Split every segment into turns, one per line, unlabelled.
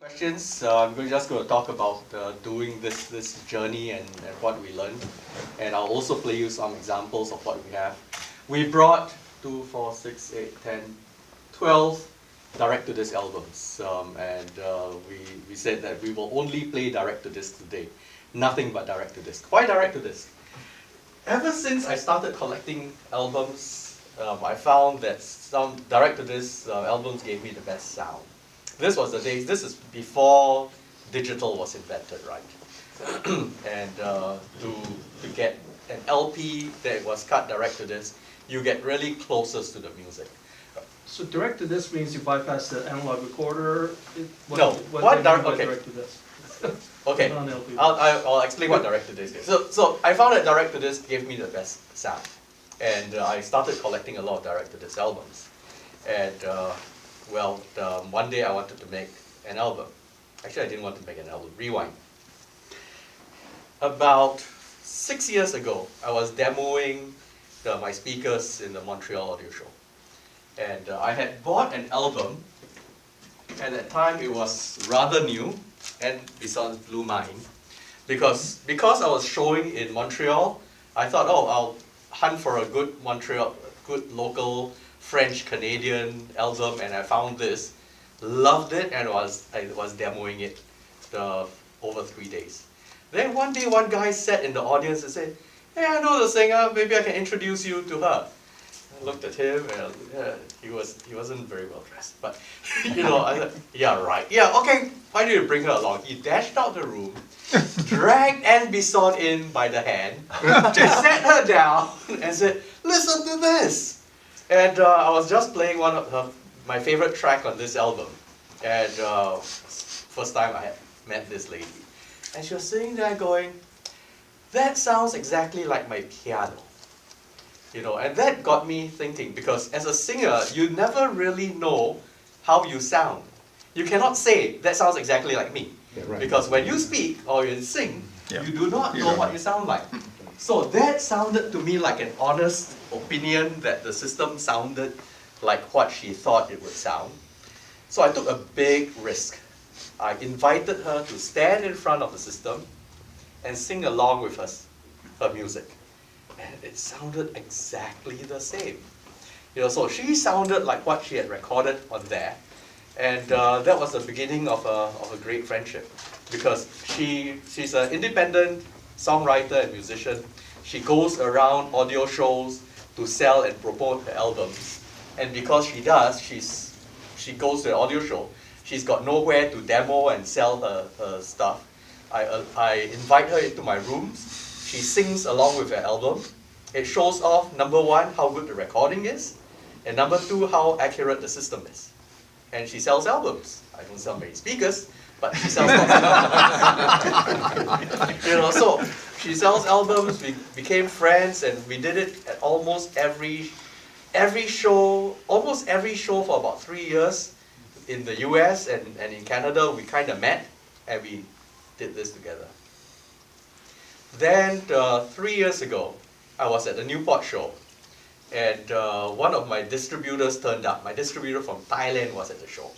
questions. I'm just going to talk about doing this journey and what we learned, and I'll also play you some examples of what we have. We brought 2, 4, 6, 8, 10, 12 direct-to-disc albums, and we said that we will only play direct-to-disc today, nothing but direct-to-disc. Why direct-to-disc? Ever since I started collecting albums, I found that some direct-to-disc albums gave me the best sound. This was the days, this is before digital was invented, right? And to get an LP that was cut direct to disc, you get really closest to the music.
So direct to disc means you bypass the analog recorder?
What direct to disc? Okay, I'll explain what direct to disc is. So I found that direct to disc gave me the best sound. And I started collecting a lot of direct to disc albums. And one day I wanted to make an album. Actually, I didn't want to make an album. Rewind. About 6 years ago, I was demoing my speakers in the Montreal Audio Show. And I had bought an album. At that time, it was rather new, and Bisson blew mine. Because I was showing in Montreal, I thought, oh, I'll hunt for a good local French-Canadian album, and I found this, loved it, and I was demoing it over 3 days. Then one day, one guy sat in the audience and said, "Hey, I know the singer, maybe I can introduce you to her." I looked at him, and he wasn't very well dressed, but I thought, yeah, right, yeah, okay, why don't you bring her along? He dashed out the room, dragged Anne Bisson in by the hand, sat her down, and said, "Listen to this." And I was just playing one of my favorite track on this album. And first time I had met this lady. And she was sitting there going, "That sounds exactly like my piano." And that got me thinking, because as a singer, you never really know how you sound. You cannot say, "That sounds exactly like me." Yeah, right. Because when you speak or you sing, you do not know what you sound like. So that sounded to me like an honest opinion that the system sounded like what she thought it would sound. So I took a big risk. I invited her to stand in front of the system and sing along with her music. And it sounded exactly the same. So she sounded like what she had recorded on there. And that was the beginning of a great friendship. Because she's an independent songwriter and musician. She goes around audio shows to sell and promote her albums. And because she does, she goes to the audio show. She's got nowhere to demo and sell her stuff. I invite her into my rooms. She sings along with her album. It shows off, number one, how good the recording is, and number two, how accurate the system is. And she sells albums. I don't sell many speakers, but she sells albums. So she sells albums. We became friends, and we did it at almost every show for about 3 years in the US and in Canada. We kind of met, and we did this together. Then 3 years ago, I was at the Newport show, and one of my distributors turned up. My distributor from Thailand was at the show.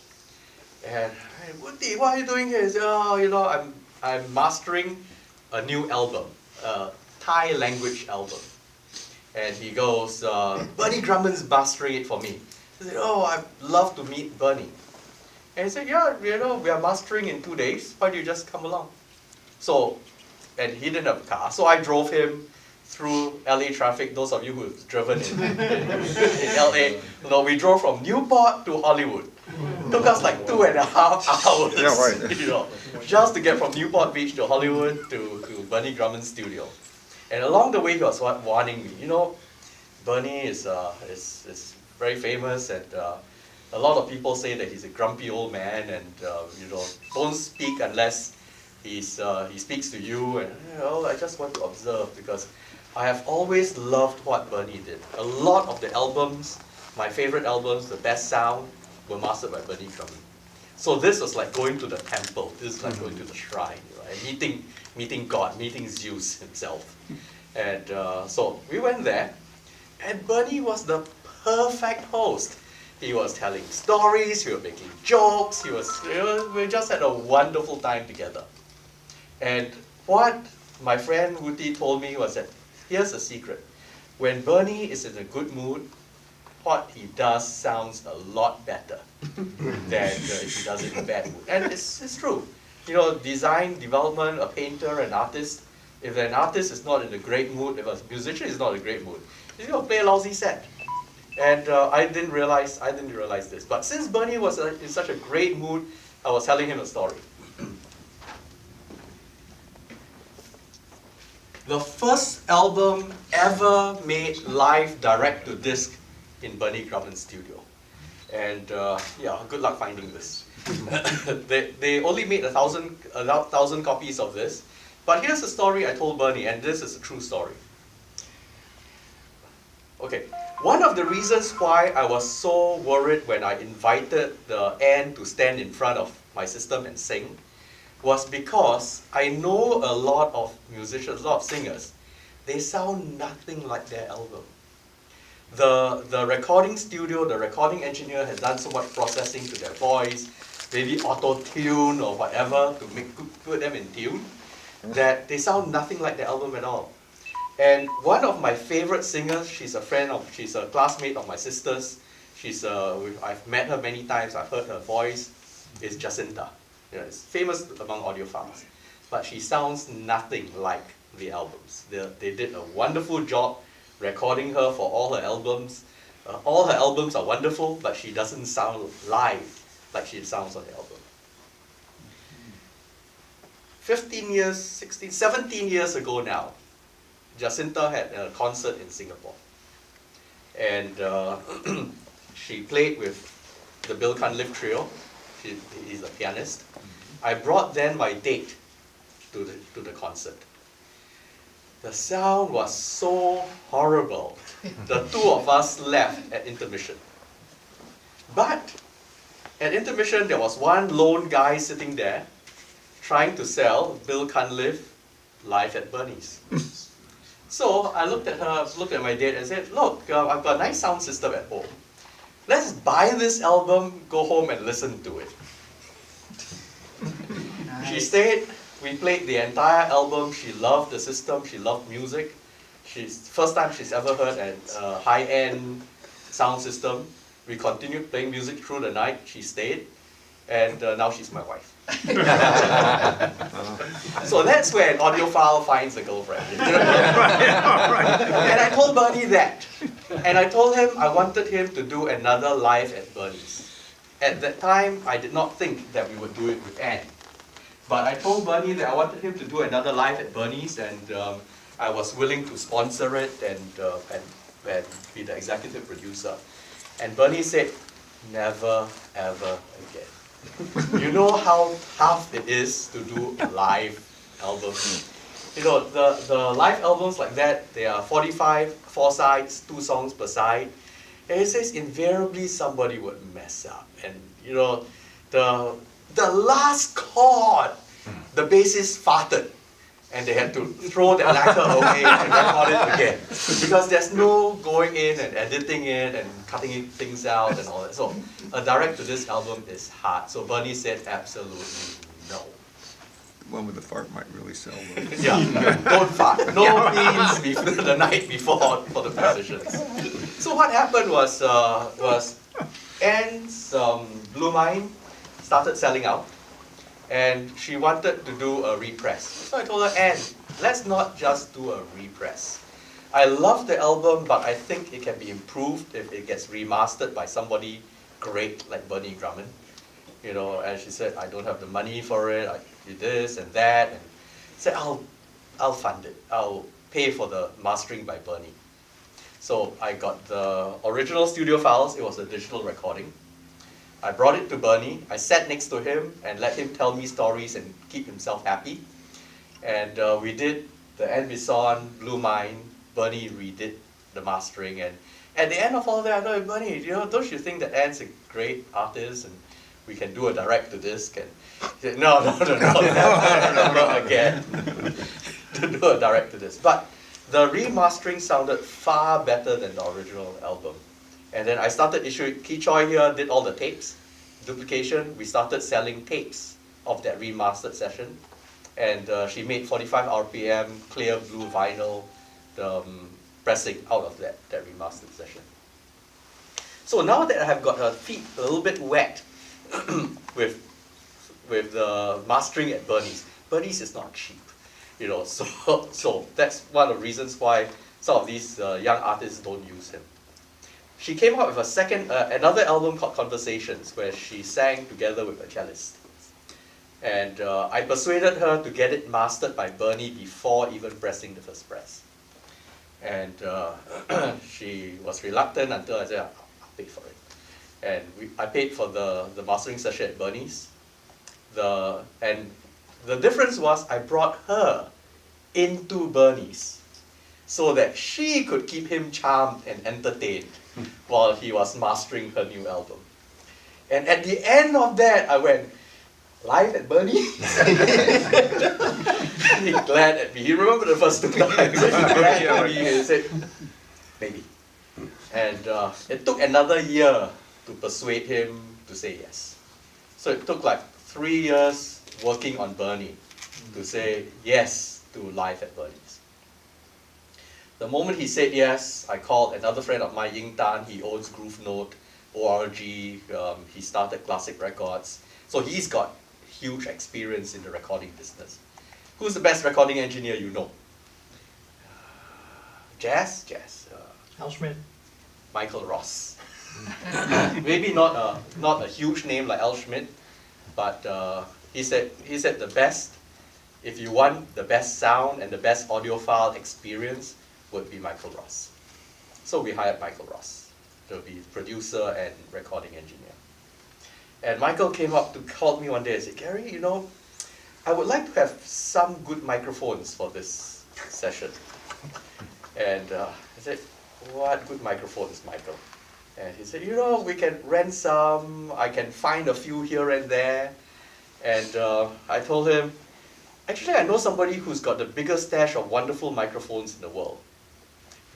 And, "Hey, Woody, what are you doing here?" He said, "Oh, I'm mastering a new album, a Thai language album." And he goes, "Bernie Grundman's mastering it for me." I said, "Oh, I'd love to meet Bernie." And he said, "Yeah, we are mastering in 2 days. Why don't you just come along?" So, and he didn't have a car, so I drove him through LA traffic. Those of you who've driven in LA, we drove from Newport to Hollywood. Took us like 2.5 hours, yeah, right. Just to get from Newport Beach to Hollywood to Bernie Grundman's studio. And along the way, he was warning me. Bernie is very famous, and a lot of people say that he's a grumpy old man, and don't speak unless he speaks to you. And I just want to observe, because I have always loved what Bernie did. A lot of the albums, my favorite albums, the best sound, were mastered by Bernie Grundman. So this was like going to the temple. This is like going to the shrine, right? Meeting God, meeting Zeus himself. And so we went there, and Bernie was the perfect host. He was telling stories, he was making jokes, we just had a wonderful time together. And what my friend Wuti told me was that, here's a secret. When Bernie is in a good mood, what he does sounds a lot better than if he does it in a bad mood. And it's true. You know, design, development, a painter, an artist, if an artist is not in a great mood, if a musician is not in a great mood, he's going to play a lousy set. And I didn't realize this. But since Bernie was in such a great mood, I was telling him a story. The first album ever made live direct to disc in Bernie Grundman's studio. And yeah, good luck finding this. they only made 1,000 copies of this. But here's a story I told Bernie, and this is a true story. Okay, one of the reasons why I was so worried when I invited Anne to stand in front of my system and sing was because I know a lot of musicians, a lot of singers, they sound nothing like their album. The recording studio, the recording engineer has done so much processing to their voice, maybe auto-tune or whatever to put them in tune, that they sound nothing like their album at all. And one of my favorite singers, she's a classmate of my sister's, I've met her many times, I've heard her voice, is Jacinta. You know, it's famous among audiophiles. But she sounds nothing like the albums. They did a wonderful job recording her for all her albums. All her albums are wonderful, but she doesn't sound live like she sounds on the album. 15 years, 16, 17 years ago now, Jacinta had a concert in Singapore. And she played with the Bill Cunliffe Trio. He's a pianist. I brought then my date to the concert. The sound was so horrible. The two of us left at intermission. But at intermission, there was one lone guy sitting there trying to sell Bill Cunliffe live at Bernie's. So I looked at her, looked at my date and said, look, I've got a nice sound system at home. Let's buy this album, go home and listen to it. Nice. She stayed, we played the entire album, she loved the system, she loved music. First time she's ever heard a high-end sound system. We continued playing music through the night, she stayed, and now she's my wife. So that's where an audiophile finds a girlfriend. And I told Bernie that. And I told him I wanted him to do another live at Bernie's. At that time, I did not think that we would do it with Anne. But I told Bernie that I wanted him to do another live at Bernie's, and I was willing to sponsor it and be the executive producer. And Bernie said, never ever again. You know how tough it is to do a live album. You know, the live albums like that, they are 45, 4 sides, 2 songs per side. And it says invariably somebody would mess up. And you know, the last chord, the bassist farted. And they had to throw that lacquer away and record it again. Because there's no going in and editing it and cutting things out and all that. So a direct to this album is hard. So Bernie said absolutely no.
The one with the fart might really sell them.
Yeah, don't fart. No means the night before for the musicians. So what happened was Anne's Blue Mine started selling out. And she wanted to do a repress. So I told her, Anne, let's not just do a repress. I love the album, but I think it can be improved if it gets remastered by somebody great like Bernie Grundman. You know, and she said, I don't have the money for it, I did this and that. And I said, I'll fund it. I'll pay for the mastering by Bernie. So I got the original studio files, it was a digital recording. I brought it to Bernie, I sat next to him and let him tell me stories and keep himself happy. And we did the Anne Bisson, Blue Mine, Bernie redid the mastering. And at the end of all that, I know, Bernie, you know, don't you think that Anne's a great artist and we can do a direct to disc? And he said, no, never again to do a direct to disc. But the remastering sounded far better than the original album. And then I started issuing, Kee Choi here did all the tapes, duplication. We started selling tapes of that remastered session. And she made 45 RPM, clear blue vinyl pressing out of that remastered session. So now that I have got her feet a little bit wet with the mastering at Bernie's. Bernie's is not cheap, you know, so that's one of the reasons why some of these young artists don't use him. She came out with another album called Conversations, where she sang together with a cellist. And I persuaded her to get it mastered by Bernie before even pressing the first press. And she was reluctant until I said, I'll pay for it. And I paid for the mastering session at Bernie's. And the difference was I brought her into Bernie's so that she could keep him charmed and entertained while he was mastering her new album. And at the end of that, I went, live at Bernie's? He glared at me. He remembered the first 2 times. He glared at me and said, maybe. And it took another year to persuade him to say yes. So it took like 3 years working on Bernie to say yes to live at Bernie's. The moment he said yes, I called another friend of mine, Ying Tan. He owns Groove Note, ORG. He started Classic Records. So he's got huge experience in the recording business. Who's the best recording engineer you know? Jazz?
Al Schmidt.
Michael Ross. Maybe not a huge name like Al Schmidt, but he said the best, if you want the best sound and the best audiophile experience, would be Michael Ross. So we hired Michael Ross to be producer and recording engineer. And Michael came up to call me one day and said, Gary, you know, I would like to have some good microphones for this session. And I said, what good microphones, Michael? And he said, you know, we can rent some, I can find a few here and there. And I told him, actually I know somebody who's got the biggest stash of wonderful microphones in the world.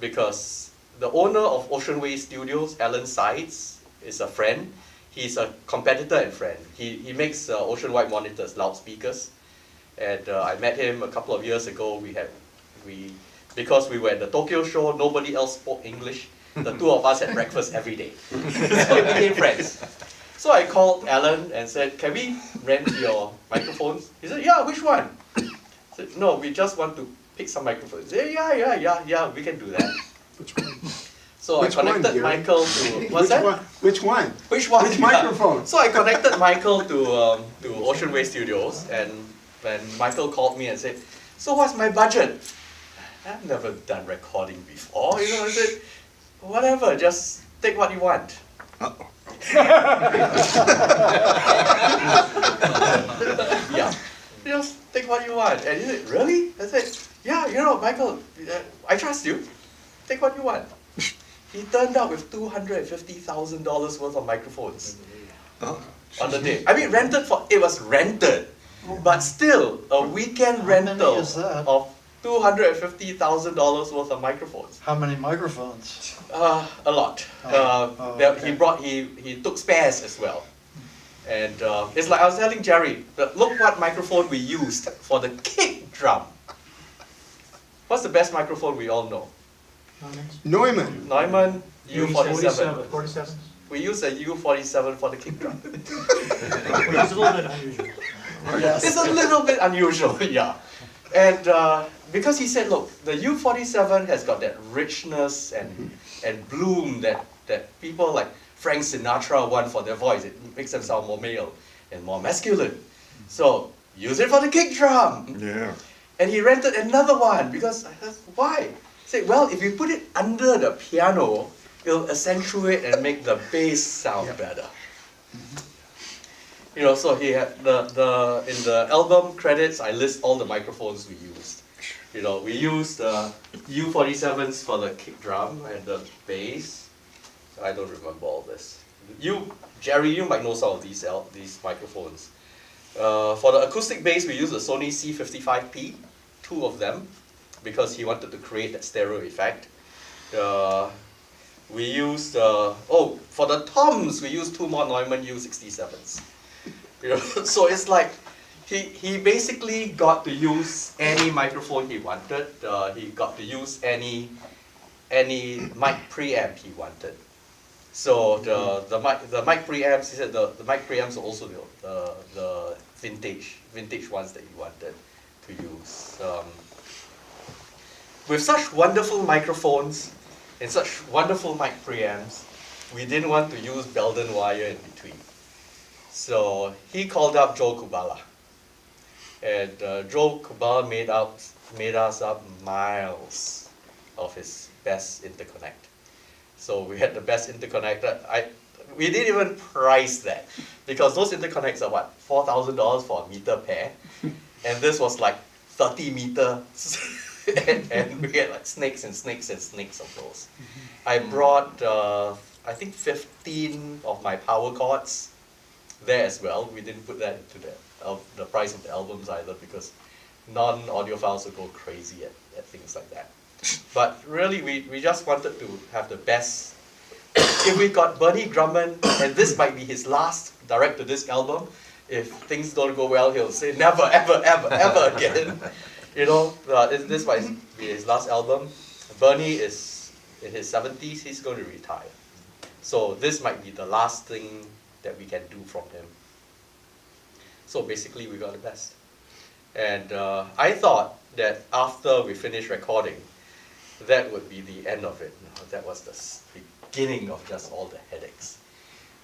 Because the owner of Ocean Way Studios, Alan Sides, is a friend. He's a competitor and friend. He makes ocean wide monitors, loudspeakers. And I met him a couple of years ago. Because we were at the Tokyo show, nobody else spoke English. The two of us had breakfast every day. So we became friends. So I called Alan and said, can we rent your microphones? He said, yeah, which one? I said, no, we just want to pick some microphones. He said, yeah, we can do that.
Which one?
So
Which
I connected
one,
Michael to, what's that?
Which one?
Which one?
Which microphone?
So I connected Michael to Ocean Way Studios, and when Michael called me and said, so what's my budget? I've never done recording before, you know, I said, whatever, just take what you want.
Uh-oh.
Yeah, just take what you want. And he said, really? I said, yeah, you know, Michael, I trust you. Take what you want. He turned up with $250,000 worth of microphones on the day. I mean, it was rented, but still, a weekend rental
is that?
of $250,000 worth of microphones.
How many microphones?
A lot.
Okay.
He took spares as well. And it's like I was telling Jerry, look what microphone we used for the kick drum. What's the best microphone we all know?
Neumann.
Neumann U47.
47?
We use a U47 for the kick drum.
It's a little bit unusual.
It's a little bit unusual, yeah. And because he said, look, the U47 has got that richness and bloom that people like Frank Sinatra want for their voice. It makes them sound more male and more masculine. So use it for the kick drum.
Yeah.
And he rented another one because I said, why? He said, well, if you put it under the piano, it'll accentuate and make the bass sound better. You know, so he had in the album credits, I list all the microphones we used. You know, we used U47s for the kick drum and the bass. I don't remember all this. Jerry, you might know some of these microphones. For the acoustic bass, we used the Sony C55P, 2 of them, because he wanted to create that stereo effect. We used, for the toms, we used two more Neumann U67s. You know, so it's like, he basically got to use any microphone he wanted. He got to use any mic preamp he wanted. So the mic preamps, he said the mic preamps are also the vintage ones that he wanted to use. With such wonderful microphones and such wonderful mic preamps, we didn't want to use Belden wire in between. So he called up Joe Kubala. And Joe Kubala made us up miles of his best interconnect. So we had the best interconnect. We didn't even price that, because those interconnects are what, $4,000 for a meter pair, and this was like 30 meters, and we had like snakes and snakes and snakes of those. I brought, I think 15 of my power cords there as well. We didn't put that into the price of the albums either, because non-audiophiles will go crazy at things like that. But really, we just wanted to have the best. If we got Bernie Grundman, and this might be his last direct-to-disc album, if things don't go well, he'll say never, ever, ever, ever again. You know, this might be his last album. Bernie is in his 70s, he's going to retire. So this might be the last thing that we can do from him. So basically, we got the best. And I thought that after we finished recording, that would be the end of it. No, that was the beginning of just all the headaches.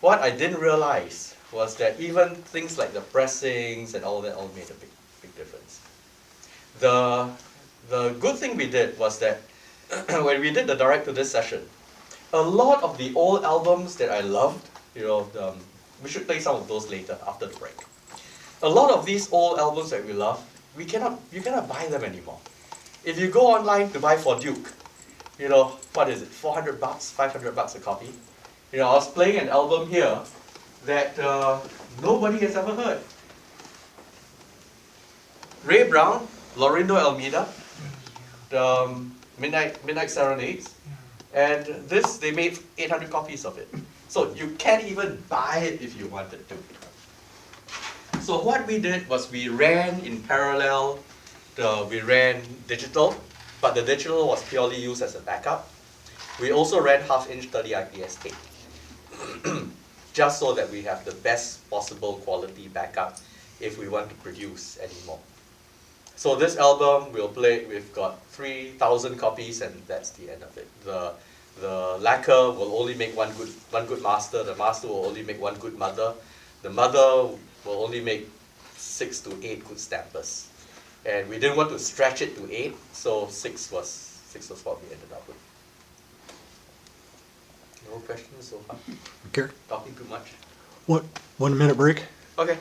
What I didn't realize was that even things like the pressings and all that all made a big difference. The good thing we did was that when we did the direct-to-disc session, a lot of the old albums that I loved, you know, we should play some of those later after the break. A lot of these old albums that we love, you cannot buy them anymore. If you go online to buy for Duke, you know, what is it, $400, $500 a copy? You know, I was playing an album here that nobody has ever heard. Ray Brown, Laurindo Almeida, the Midnight Serenades, and this, they made 800 copies of it. So you can't even buy it if you wanted to. So what we did was we ran in parallel, we ran digital, but the digital was purely used as a backup. We also ran half-inch 30 IPS tape, just so that we have the best possible quality backup if we want to produce anymore. So this album we'll play, we've got 3,000 copies, and that's the end of it. The lacquer will only make one good master, the master will only make one good mother, the mother will only make 6 to 8 good stampers. And we didn't want to stretch it to 8, so 6 was what we ended up with. No questions so far?
Gary,
Talking too much?
what, 1 minute break?
Okay.